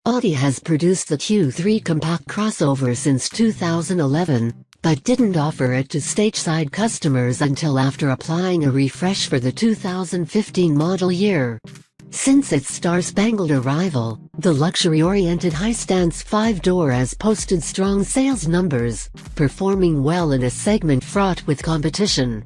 Audi has produced the Q3 compact crossover since 2011, but didn't offer it to stateside customers until after applying a refresh for the 2015 model year. Since its star-spangled arrival, the luxury-oriented high-stance 5-door has posted strong sales numbers, performing well in a segment fraught with competition.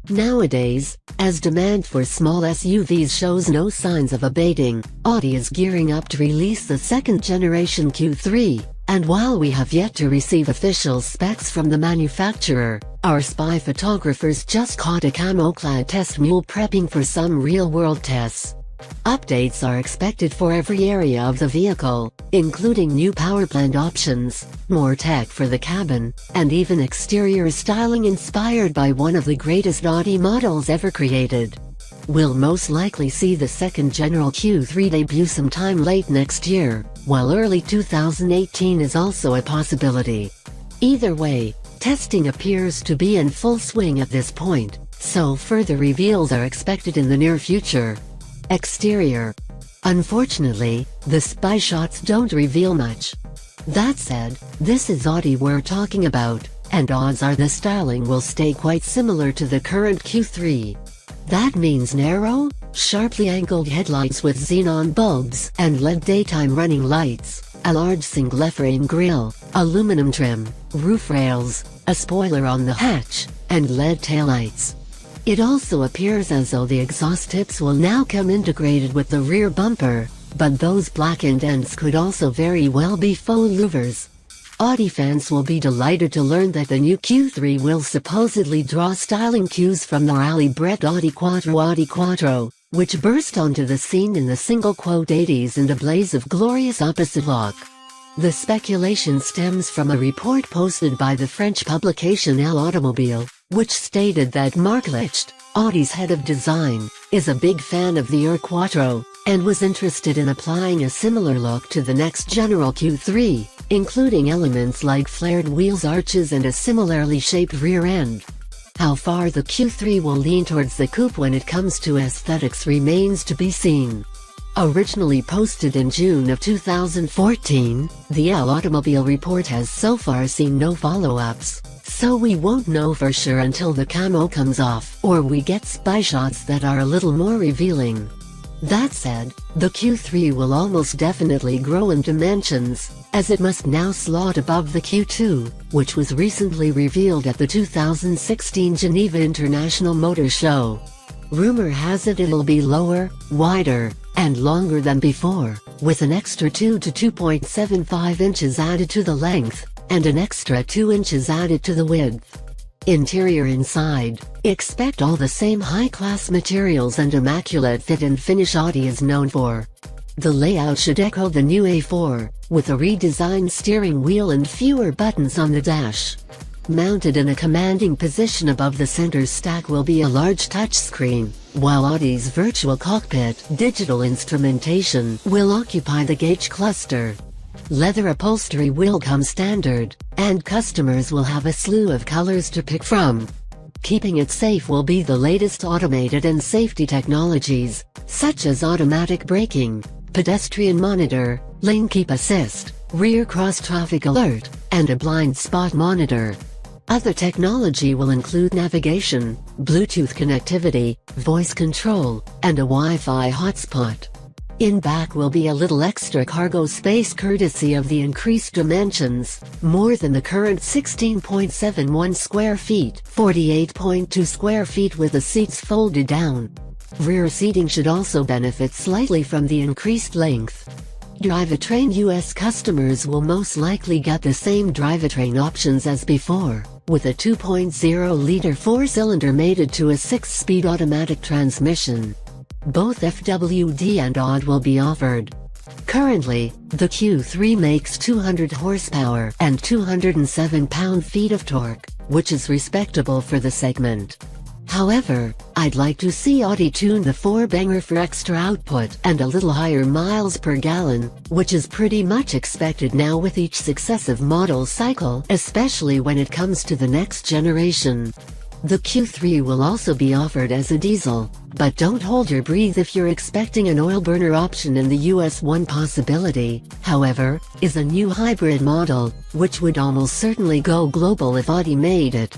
Nowadays, as demand for small SUVs shows no signs of abating, Audi is gearing up to release the second-generation Q3, and while we have yet to receive official specs from the manufacturer, our spy photographers just caught a camo-clad test mule prepping for some real-world tests. Updates are expected for every area of the vehicle, including new powerplant options, more tech for the cabin, and even exterior styling inspired by one of the greatest Audi models ever created. We'll most likely see the second General Q3 debut sometime late next year, while early 2018 is also a possibility. Either way, testing appears to be in full swing at this point, so further reveals are expected in the near future. Exterior. Unfortunately, the spy shots don't reveal much. That said, this is Audi we're talking about, and odds are the styling will stay quite similar to the current Q3. That means narrow, sharply angled headlights with xenon bulbs and LED daytime running lights, a large single-frame grille, aluminum trim, roof rails, a spoiler on the hatch, and LED taillights. It also appears as though the exhaust tips will now come integrated with the rear bumper, but those blackened ends could also very well be faux louvers. Audi fans will be delighted to learn that the new Q3 will supposedly draw styling cues from the rally-bred Audi Quattro, which burst onto the scene in the single-quote 80s in a blaze of glorious opposite look. The speculation stems from a report posted by the French publication L'Automobile, which stated that Marc Licht, Audi's head of design, is a big fan of the Quattro, and was interested in applying a similar look to the next General Q3, including elements like flared wheels arches and a similarly shaped rear end. How far the Q3 will lean towards the coupe when it comes to aesthetics remains to be seen. Originally posted in June of 2014, the L'Automobile report has so far seen no follow-ups, so we won't know for sure until the camo comes off or we get spy shots that are a little more revealing. That said, the Q3 will almost definitely grow in dimensions, as it must now slot above the Q2, which was recently revealed at the 2016 Geneva International Motor Show. Rumor has it it'll be lower, wider, and longer than before, with an extra 2 to 2.75 inches added to the length, and an extra 2 inches added to the width. Interior inside, expect all the same high-class materials and immaculate fit and finish Audi is known for. The layout should echo the new A4, with a redesigned steering wheel and fewer buttons on the dash. Mounted in a commanding position above the center stack will be a large touchscreen, while Audi's virtual cockpit digital instrumentation will occupy the gauge cluster. Leather upholstery will come standard, and customers will have a slew of colors to pick from. Keeping it safe will be the latest automated and safety technologies, such as automatic braking, pedestrian monitor, lane keep assist, rear cross-traffic alert, and a blind spot monitor. Other technology will include navigation, Bluetooth connectivity, voice control, and a Wi-Fi hotspot. In back will be a little extra cargo space courtesy of the increased dimensions, more than the current 16.71 square feet, 48.2 square feet with the seats folded down. Rear seating should also benefit slightly from the increased length. Drivetrain US customers will most likely get the same drivetrain options as before, with a 2.0-liter four-cylinder mated to a 6-speed automatic transmission. Both FWD and AUD will be offered. Currently, the Q3 makes 200 horsepower and 207 pound-feet of torque, which is respectable for the segment. However, I'd like to see Audi tune the 4-banger for extra output and a little higher miles per gallon, which is pretty much expected now with each successive model cycle, especially when it comes to the next generation. The Q3 will also be offered as a diesel, but don't hold your breath if you're expecting an oil burner option in the US. One possibility, however, is a new hybrid model, which would almost certainly go global if Audi made it.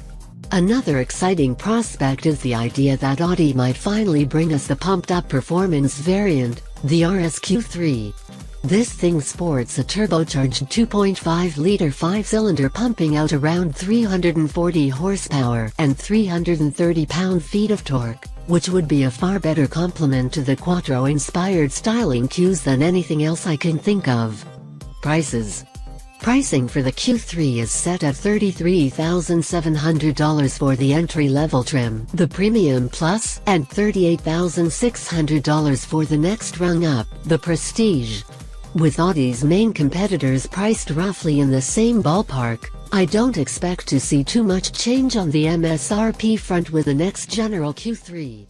Another exciting prospect is the idea that Audi might finally bring us the pumped-up performance variant, the RS Q3. This thing sports a turbocharged 2.5-liter 5-cylinder pumping out around 340 horsepower and 330 pound-feet of torque, which would be a far better complement to the Quattro-inspired styling cues than anything else I can think of. Prices. Pricing for the Q3 is set at $33,700 for the entry-level trim, the Premium Plus, and $38,600 for the next rung up, the Prestige. With Audi's main competitors priced roughly in the same ballpark, I don't expect to see too much change on the MSRP front with the next general Q3.